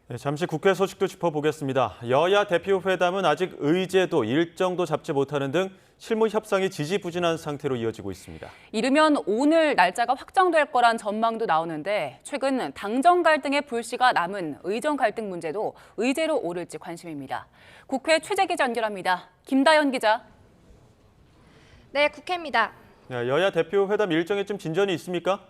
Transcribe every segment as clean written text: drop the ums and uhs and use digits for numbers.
네, 잠시 국회 소식도 짚어보겠습니다. 여야 대표 회담은 아직 의제도 일정도 잡지 못하는 등 실무 협상이 지지부진한 상태로 이어지고 있습니다. 이르면 오늘 날짜가 확정될 거란 전망도 나오는데 최근 당정 갈등의 불씨가 남은 의정 갈등 문제도 의제로 오를지 관심입니다. 국회 최재 기자 연결합니다. 김다연 기자. 네, 국회입니다. 네, 여야 대표 회담 일정에 좀 진전이 있습니까?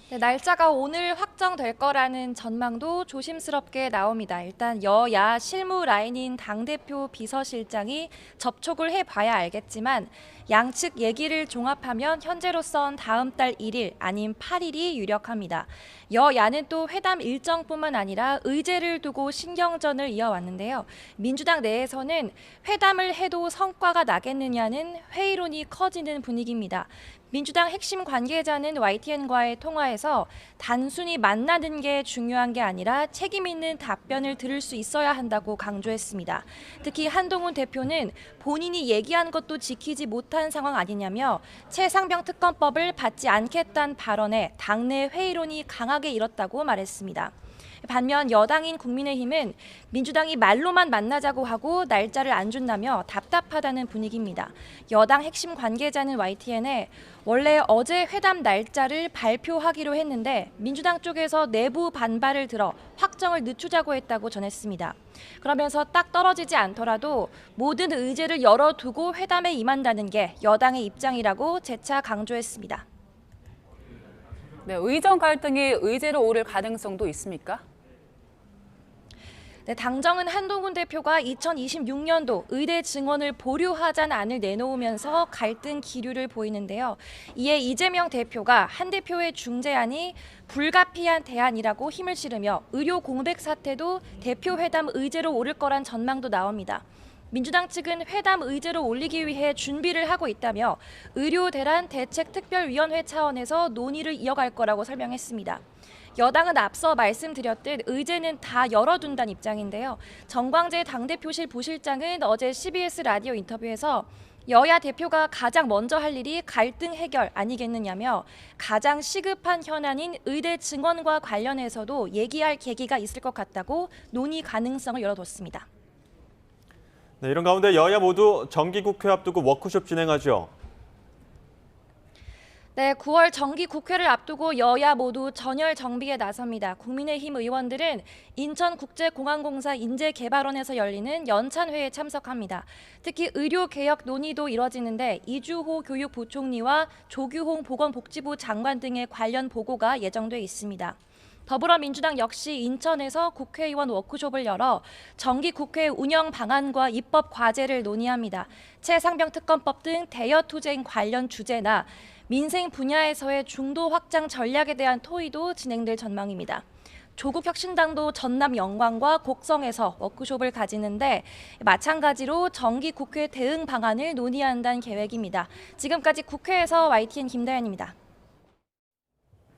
네, 날짜가 오늘 확정될 거라는 전망도 조심스럽게 나옵니다. 일단 여야 실무 라인인 당대표 비서실장이 접촉을 해봐야 알겠지만 양측 얘기를 종합하면 현재로선 다음 달 1일 아닌 8일이 유력합니다. 여야는 또 회담 일정뿐만 아니라 의제를 두고 신경전을 이어왔는데요. 민주당 내에서는 회담을 해도 성과가 나겠느냐는 회의론이 커지는 분위기입니다. 민주당 핵심 관계자는 YTN과의 통화에서 단순히 만나는 게 중요한 게 아니라 책임 있는 답변을 들을 수 있어야 한다고 강조했습니다. 특히 한동훈 대표는 본인이 얘기한 것도 지키지 못한 상황 아니냐며 최상병 특검법을 받지 않겠다는 발언에 당내 회의론이 강하게 일었다고 말했습니다. 반면 여당인 국민의힘은 민주당이 말로만 만나자고 하고 날짜를 안 준다며 답답하다는 분위기입니다. 여당 핵심 관계자는 YTN에 원래 어제 회담 날짜를 발표하기로 했는데 민주당 쪽에서 내부 반발을 들어 확정을 늦추자고 했다고 전했습니다. 그러면서 딱 떨어지지 않더라도 모든 의제를 열어두고 회담에 임한다는 게 여당의 입장이라고 재차 강조했습니다. 네, 의정 갈등이 의제로 오를 가능성도 있습니까? 네, 당정은 한동훈 대표가 2026년도 의대 증원을 보류하자는 안을 내놓으면서 갈등 기류를 보이는데요. 이에 이재명 대표가 한 대표의 중재안이 불가피한 대안이라고 힘을 실으며 의료 공백 사태도 대표 회담 의제로 오를 거란 전망도 나옵니다. 민주당 측은 회담 의제로 올리기 위해 준비를 하고 있다며 의료 대란 대책특별위원회 차원에서 논의를 이어갈 거라고 설명했습니다. 여당은 앞서 말씀드렸듯 의제는 다 열어둔다는 입장인데요. 정광재 당대표실 부실장은 어제 CBS 라디오 인터뷰에서 여야 대표가 가장 먼저 할 일이 갈등 해결 아니겠느냐며 가장 시급한 현안인 의대 증원과 관련해서도 얘기할 계기가 있을 것 같다고 논의 가능성을 열어뒀습니다. 네, 이런 가운데 여야 모두 정기국회 앞두고 워크숍 진행하죠. 네, 9월 정기국회를 앞두고 여야 모두 전열 정비에 나섭니다. 국민의힘 의원들은 인천국제공항공사 인재개발원에서 열리는 연찬회에 참석합니다. 특히 의료개혁 논의도 이뤄지는데 이주호 교육부총리와 조규홍 보건복지부 장관 등의 관련 보고가 예정돼 있습니다. 더불어민주당 역시 인천에서 국회의원 워크숍을 열어 정기국회 운영 방안과 입법 과제를 논의합니다. 최상병 특검법 등 대여 투쟁 관련 주제나 민생 분야에서의 중도 확장 전략에 대한 토의도 진행될 전망입니다. 조국혁신당도 전남 영광과 곡성에서 워크숍을 가지는데 마찬가지로 정기국회 대응 방안을 논의한다는 계획입니다. 지금까지 국회에서 YTN 김다연입니다.